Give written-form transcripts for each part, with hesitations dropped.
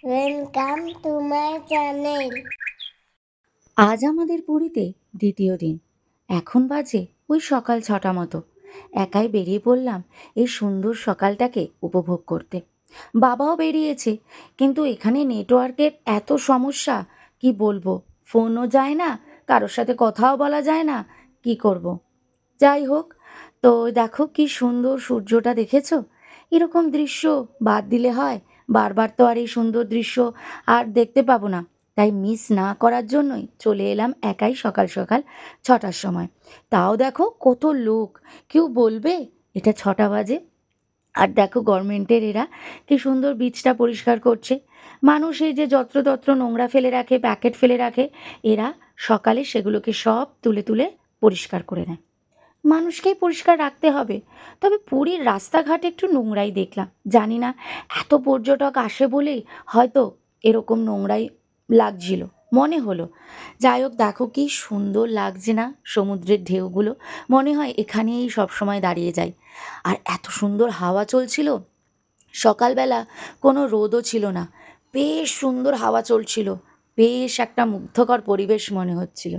Welcome to my channel. আজ আমাদের পুরীতে দ্বিতীয় দিন। এখন বাজে ওই সকাল 6টা মতো। একাই বেরিয়ে পড়লাম এই সুন্দর সকালটাকে উপভোগ করতে। বাবাও বেরিয়েছে, কিন্তু এখানে নেটওয়ার্কের এত সমস্যা, কি বলবো। ফোনও যায় না, কারোর সাথে কথাও বলা যায় না, কি করব। যাই হোক, তো দেখো কি সুন্দর সূর্যটা দেখেছো। এরকম দৃশ্য বাদ দিলে হয়? বারবার তো আর এই সুন্দর দৃশ্য আর দেখতে পাবো না। তাই মিস না করার জন্যই চলে এলাম একাই সকাল সকাল 6টার সময়। তাও দেখো কত লোক, কেউ বলবে এটা 6টা বাজে। আর দেখো গভর্নমেন্টের এরা কি সুন্দর বীজটা পরিষ্কার করছে। মানুষ এই যে যত্রতত্র নোংরা ফেলে রাখে, প্যাকেট ফেলে রাখে, এরা সকালে সেগুলোকে সব তুলে তুলে পরিষ্কার করে নেয়। মানুষকেই পরিষ্কার রাখতে হবে। তবে পুরীর রাস্তাঘাট একটু নোংরাই দেখলাম। জানি না এত পর্যটক আসে বলেই হয়তো এরকম নোংরাই লাগছিল, মনে হলো। যাই হোক, দেখো কি সুন্দর লাগছে না সমুদ্রের ঢেউগুলো। মনে হয় এখানেই সবসময় দাঁড়িয়ে যাই। আর এত সুন্দর হাওয়া চলছিল। সকালবেলা কোনো রোদও ছিল না, বেশ সুন্দর হাওয়া চলছিল। বেশ একটা মুগ্ধকর পরিবেশ মনে হচ্ছিল।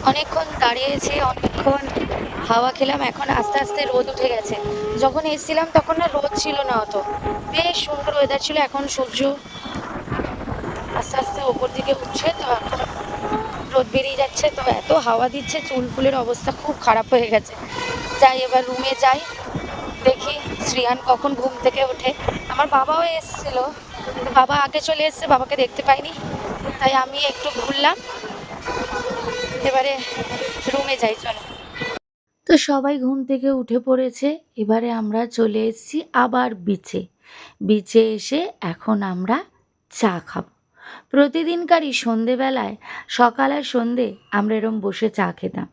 অনেকক্ষণ দাঁড়িয়েছি, অনেকক্ষণ হাওয়া খেলাম। এখন আস্তে আস্তে রোদ উঠে গেছে। যখন এসেছিলাম তখন না রোদ ছিল না অত। বেশ সুন্দর ওয়েদার ছিল। এখন সূর্য আস্তে আস্তে ওপর দিকে উঠছে, তো এখন রোদ বেরিয়ে যাচ্ছে। তো এত হাওয়া দিচ্ছে, চুল ফুলের অবস্থা খুব খারাপ হয়ে গেছে। যাই, এবার রুমে যাই, দেখি শ্রিয়ান কখন ঘুম থেকে ওঠে। আমার বাবাও এসেছিল, বাবা আগে চলে এসছে, বাবাকে দেখতে পাইনি। তাই আমি একটু ঘুরলাম, এবারে রুমে যাই, চলো। তো সবাই ঘুম থেকে উঠে পড়েছে। এবারে আমরা চলে এসেছি আবার বিচে। বিচে এসে এখন আমরা চা খাবো। প্রতিদিনকারই সন্ধেবেলায়, সকাল আর সন্ধে আমরা এরম বসে চা খেতাম।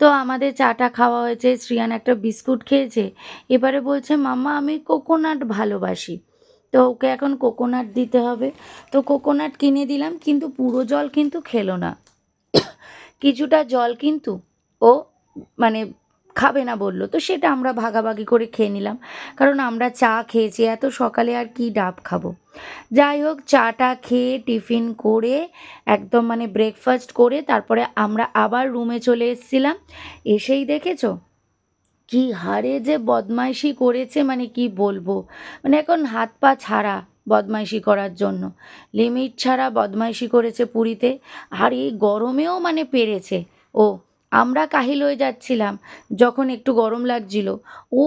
তো আমাদের চাটা খাওয়া হয়েছে, শ্রিয়ান একটা বিস্কুট খেয়েছে। এবারে বলছে মাম্মা আমি কোকোনাট ভালোবাসি। তো ওকে এখন কোকোনাট দিতে হবে। তো কোকোনাট কিনে দিলাম, কিন্তু পুরো জল কিন্তু খেলো না। কিছুটা জল কিন্তু ও মানে খাবে না বললো। তো সেটা আমরা ভাগাভাগি করে খেয়ে নিলাম, কারণ আমরা চা খেয়েছি, এত সকালে আর কি ডাব খাবো। যাই হোক, চাটা খেয়ে টিফিন করে একদম ব্রেকফাস্ট করে তারপরে আমরা আবার রুমে চলে এসেছিলাম। এসেই দেখেছো কি হারে যে বদমাইশি করেছে, কি বলবো। এখন হাত পা ছাড়া বদমাইশি করার জন্য, লিমিট ছাড়া বদমাইশি করেছে পুরীতে। আর এই গরমেও পেরেছে ও। আমরা কাহিল হয়ে যাচ্ছিলাম যখন একটু গরম লাগছিল, ও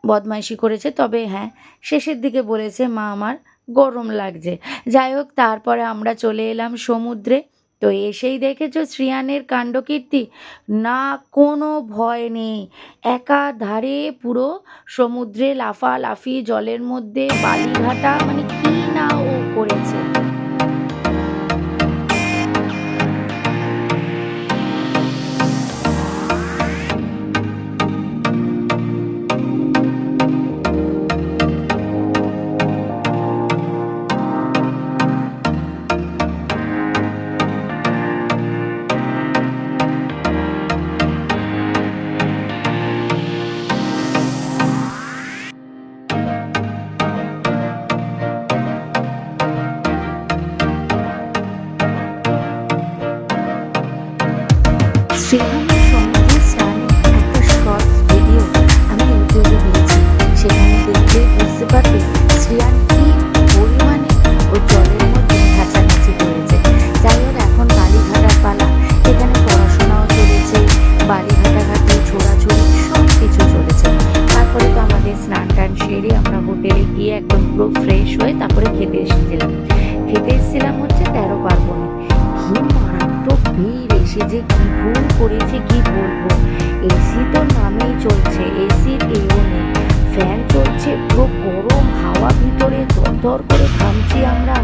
বদমাইশি করেছে। তবে হ্যাঁ, শেষের দিকে বলেছে মা আমার গরম লাগছে। যাই হোক, তারপরে আমরা চলে এলাম সমুদ্রে। তো এসেই দেখেছো শ্রিয়ানের কাণ্ডকীর্তি। না কোনো ভয় নেই, একাধারে পুরো সমুদ্রে লাফালাফি, জলের মধ্যে বালিঘাটা, কি না ও করেছে। শ্রীভূমির সমুদ্রে স্নানের একটা শর্টস ভিডিও আমি ইউটিউবে দিয়েছি। সেখানে দেখলে বুঝতে পারবে শ্রিয়ান কি পরিমাণে ও জলের মধ্যে নাচানাচি করেছে। যাই হোক, এখন বালিঘাটার পালা। এখানে পড়াশোনাও চলেছে, বালিঘাটাঘাটি, ছোড়াছড়ি সব কিছু চলেছে। তারপরে তো আমাদের স্নান টান সেরে আমরা হোটেলে গিয়ে একদম পুরো ফ্রেশ হয়ে তারপরে খেতে এসেছিলাম হচ্ছে 13 পার্বণে। কি মারাত্মক ভিড়! এসে যে কি ভুল করেছে কি বলবো। এসি তো নামেই চলছে, এসির এও নেই, ফ্যান চলছে, পুরো গরম হাওয়া ভিতরে দরদর করে ঘামছি আমরা।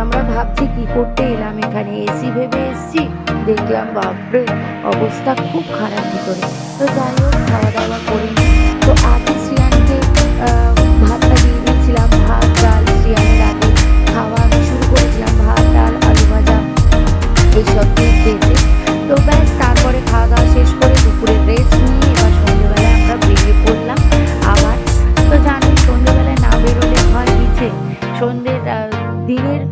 আমরা ভাবছি কি করতে এলাম এখানে, এসি ভেবে এসছি, দেখলাম বাপরে অবস্থা খুব খারাপ ভিতরে। তো যাই হোক, খাওয়া দাওয়া করে নিই। তো আগে শ্রিয়ানকে ভাতটা দিয়ে দিয়েছিলাম, ভাত ডাল। শ্রিয়ানের আগে খাওয়া আমি শুরু করেছিলাম, ভাত ডাল আলু ভাজা এইসব দিয়ে খেয়েছে। তো ব্যাস, তারপরে খাওয়া দাওয়া শেষ করে দুপুরে রেস্ট নিয়ে এবার সন্ধ্যেবেলায় আমরা বেরিয়ে পড়লাম আবার। তো জানি সন্ধ্যেবেলায় না বেরোলে হয় নিচে, দিনের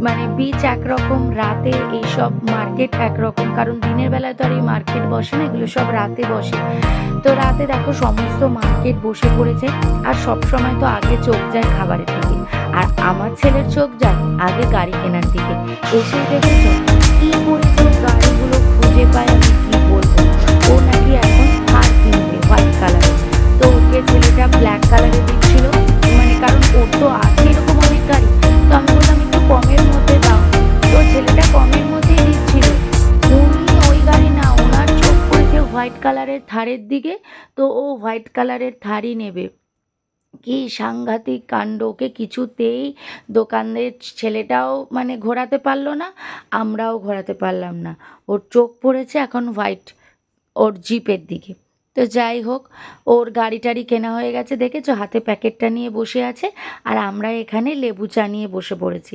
মানে বিচ একরকম, রাতে এইসব মার্কেট একরকম, কারণ দিনের বেলায় তো আর এই মার্কেট বসে না, এগুলো সব রাতে বসে। তো রাতে দেখো সমস্ত মার্কেট বসে পড়েছে, আর সব সময় তো আগে চোখ যায় খাবারের দিকে, আর আমার ছেলের চোখ যায় আগে গাড়ি কেনার দিকে। এসেই দেখেছো কি করেছে, গাড়িগুলো খুঁজে পায় আমি কি বলবো। ও নাকি এখন থার কিনবে হোয়াইট কালারের, তো ওকে ছেলেটা ব্ল্যাক কালারের দিচ্ছিল, মানে কারণ ওর তো আছে এরকম অনেক গাড়ি। তো আমি বললাম একটু কমের মধ্যে দাও, তো ছেলেটা কমের মধ্যেই দিচ্ছিল। উনি ওই গাড়ি না, ওনার চোখ পড়েছে হোয়াইট কালারের থারের দিকে, তো ও হোয়াইট কালারের থারই নেবে। কি সাংঘাতিক কাণ্ড, ওকে কিছুতেই দোকানের ছেলেটাও মানে ঘোরাতে পারলো না, আমরাও ঘোরাতে পারলাম না। ওর চোখ পড়েছে এখন হোয়াইট ওর জিপের দিকে। তো যাই হোক, ওর গাড়ি টাড়ি কেনা হয়ে গেছে, দেখেছো হাতে প্যাকেটটা নিয়ে বসে আছে, আর আমরা এখানে লেবু চা নিয়ে বসে পড়েছি।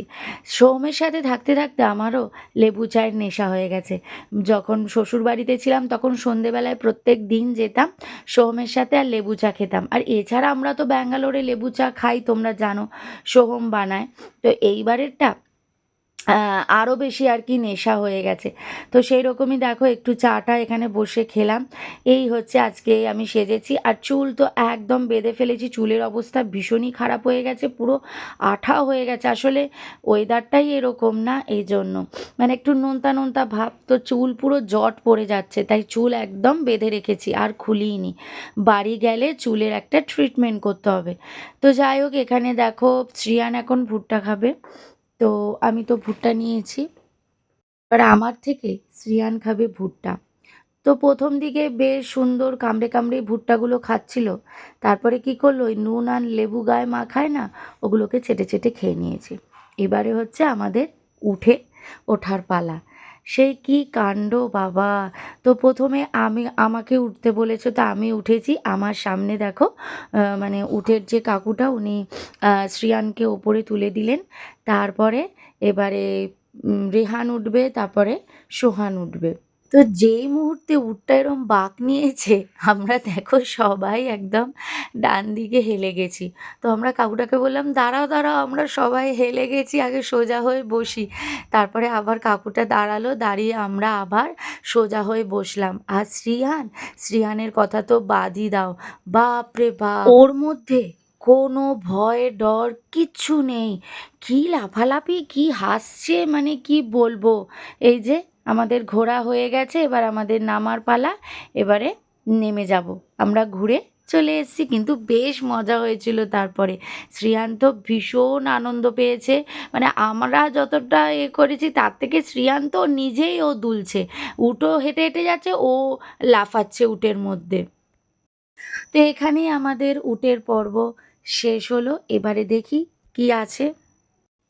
সৌমের সাথে থাকতে থাকতে আমারও লেবু চায়ের নেশা হয়ে গেছে। যখন শ্বশুর বাড়িতে ছিলাম তখন সন্ধেবেলায় প্রত্যেক দিন যেতাম সোহমের সাথে, আর লেবু চা খেতাম। আর এছাড়া আমরা তো ব্যাঙ্গালোরে লেবু চা খাই, তোমরা জানো সোহম বানায়। তো এইবারেরটা আরও বেশি আর কি নেশা হয়ে গেছে। তো সেই রকমই দেখো একটু চাটা এখানে বসে খেলাম। এই হচ্ছে আজকে আমি সেজেছি, আর চুল তো একদম বেঁধে ফেলেছি, চুলের অবস্থা ভীষণই খারাপ হয়ে গেছে, পুরো আঠা হয়ে গেছে। আসলে ওয়েদারটাই এরকম না, এই জন্য মানে একটু নোনতা নোনতা ভাব, তো চুল পুরো জট পড়ে যাচ্ছে, তাই চুল একদম বেঁধে রেখেছি আর খুলিনি। বাড়ি গেলে চুলের একটা ট্রিটমেন্ট করতে হবে। তো যাই হোক, এখানে দেখো শ্রিয়ান এখন ভুট্টা খাবে, তো আমি তো ভুট্টা নিয়েছি, এবার আমার থেকে শ্রিয়ান খাবে ভুট্টা। তো প্রথম দিকে বেশ সুন্দর কামড়ে কামড়ে ভুট্টাগুলো খাচ্ছিল, তারপরে কি করলো, ওই নুন আর লেবু গায়ে মাখায় না, ওগুলোকে চেটে চেটে খেয়ে নিয়েছে। এবারে হচ্ছে আমাদের উঠে ওঠার পালা। সেই কি কাণ্ড বাবা! তো প্রথমে আমাকে উঠতে বলেছে, তো আমি উঠেছি। আমার সামনে দেখো মানে উঠের যে কাকুটা, উনি শ্রিয়ানকে ওপরে তুলে দিলেন। তারপরে এবারে রেহান উঠবে, তারপরে সোহান উঠবে। তো যেই মুহূর্তে উটটা এরম বাঁক নিয়েছে, আমরা দেখো সবাই একদম ডান দিকে হেলে গেছি। তো আমরা কাকুটাকে বললাম, দাঁড়াও দাঁড়াও, আমরা সবাই হেলে গেছি, আগে সোজা হয়ে বসি। তারপরে আবার কাকুটা দাঁড়ালো, দাঁড়িয়ে আমরা আবার সোজা হয়ে বসলাম। আর শ্রিয়ানের কথা তো বাদই দাও, বাপরে বাপ, ওর মধ্যে কোনো ভয় ডর কিচ্ছু নেই, কি লাফালাফি, কি হাসছে, মানে কি বলবো। এই যে আমাদের ঘোরা হয়ে গেছে, এবার আমাদের নামার পালা। এবারে নেমে যাব, আমরা ঘুরে চলে এসেছি, কিন্তু বেশ মজা হয়েছিল। তারপরে শ্রিয়ান তো ভীষণ আনন্দ পেয়েছে, মানে আমরা যতটা করেছি তার থেকে শ্রিয়ান তো নিজেই ও দুলছে, উটও হেঁটে হেঁটে যাচ্ছে, ও লাফাচ্ছে উটের মধ্যে। তো এখানেই আমাদের উটের পর্ব শেষ হলো। এবারে দেখি কি আছে।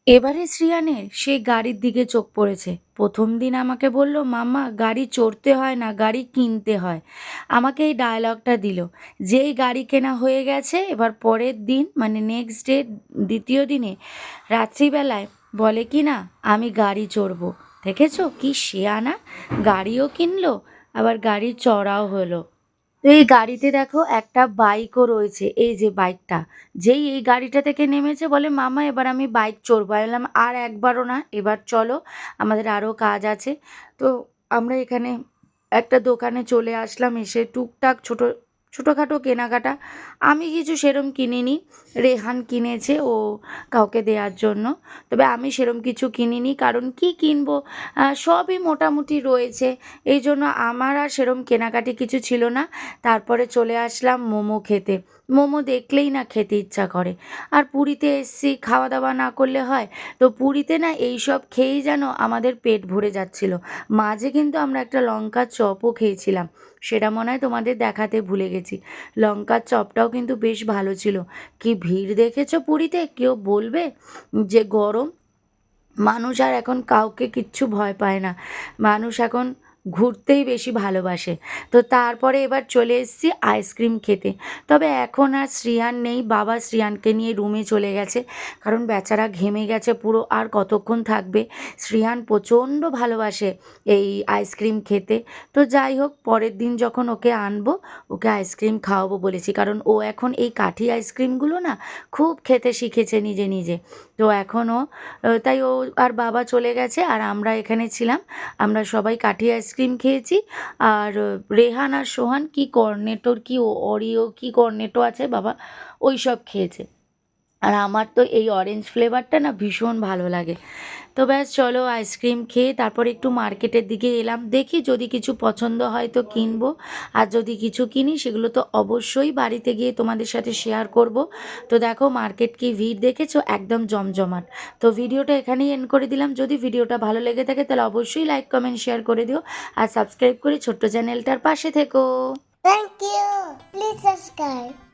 এবারে শ্রিয়ানের সেই গাড়ির দিকে চোখ পড়েছে। প্রথম দিন আমাকে বলল, মাম্মা গাড়ি চড়তে হয় না, গাড়ি কিনতে হয়। আমাকে এই ডায়লগটা দিল। যেই গাড়ি কেনা হয়ে গেছে, এবার পরের দিন মানে নেক্সট ডে, দ্বিতীয় দিনে রাত্রিবেলায় বলে কি না আমি গাড়ি চড়বো। দেখেছো কি শেয়ানা, গাড়িও কিনলো, আবার গাড়ি চড়াও হলো। তো এই গাড়িতে দেখো একটা বাইকও রয়েছে, এই যে বাইকটা। যেই এই গাড়িটা থেকে নেমেছে বলে, মামা এবার আমি বাইক চড়বো। আমি বললাম আর একবারও না, এবার চলো, আমাদের আরও কাজ আছে। তো আমরা এখানে একটা দোকানে চলে আসলাম, এসে টুকটাক ছোটোখাটো কেনাকাটা। আমি কিছু সেরম কিনিনি, রেহান কিনেছে ও কাউকে দেওয়ার জন্য। তবে আমি সেরম কিছু কিনিনি, কারণ কি কিনবো, সবই মোটামুটি রয়েছে, এই জন্য আমার আর সেরম কেনাকাটি কিছু ছিল না। তারপরে চলে আসলাম মোমো খেতে। মোমো দেখলেই না খেতে ইচ্ছা করে, আর পুরীতে এসছি, খাওয়া দাওয়া না করলে হয়। তো পুরীতে না এই সব খেয়েই যেন আমাদের পেট ভরে যাচ্ছিল। মাঝে কিন্তু আমরা একটা লঙ্কার চপও খেয়েছিলাম, সেটা মনে হয় তোমাদের দেখাতে ভুলে গেছি। লঙ্কার চপটাও কিন্তু বেশ ভালো ছিল। কি ভিড় দেখেছো পুরীতে, কেউ বলবে যে গরম। মানুষ আর এখন কাউকে কিচ্ছু ভয় পায় না, মানুষ এখন ঘুরতেই বেশি ভালোবাসে। তো তারপরে এবার চলে এসেছি আইসক্রিম খেতে। তবে এখন আর শ্রেয়ান নেই, বাবা শ্রেয়ানকে নিয়ে রুমে চলে গেছে, কারণ বেচারা ঘেমে গেছে পুরো, আর কতক্ষণ থাকবে। শ্রেয়ান প্রচণ্ড ভালোবাসে এই আইসক্রিম খেতে। তো যাই হোক, পরের দিন যখন ওকে আনবো, ওকে আইসক্রিম খাওয়াবো বলেছি, কারণ ও এখন এই কাঠি আইসক্রিমগুলো না খুব খেতে শিখেছে নিজে নিজে। তো এখনও তাই ও আর বাবা চলে গেছে, আর আমরা এখানে ছিলাম। আমরা সবাই কাঠি আইসক্রিম খেয়েছি। আর রেহান আর সোহান কি কর্নেটোর কি অরিও কি কর্নেটো আছে বাবা, ওই সব খেয়েছে। আর আমার তো এই অরেঞ্জ ফ্লেভারটা না ভীষণ ভালো লাগে। তো ব্যাস চলো, আইসক্রিম খেয়ে তারপর একটু মার্কেটের দিকে এলাম, দেখি যদি কিছু পছন্দ হয় তো কিনবো, আর যদি কিছু কিনি সেগুলো তো অবশ্যই বাড়িতে গিয়ে তোমাদের সাথে শেয়ার করব। তো দেখো মার্কেট কি ভিড় দেখেছো, একদম জমজমাট। তো ভিডিওটা এখানেই এন্ড করে দিলাম। যদি ভিডিওটা ভালো লেগে থাকে তাহলে অবশ্যই লাইক কমেন্ট শেয়ার করে দিও, আর সাবস্ক্রাইব করে ছোট্ট চ্যানেলটার পাশে থেকো। Thank you. Please subscribe.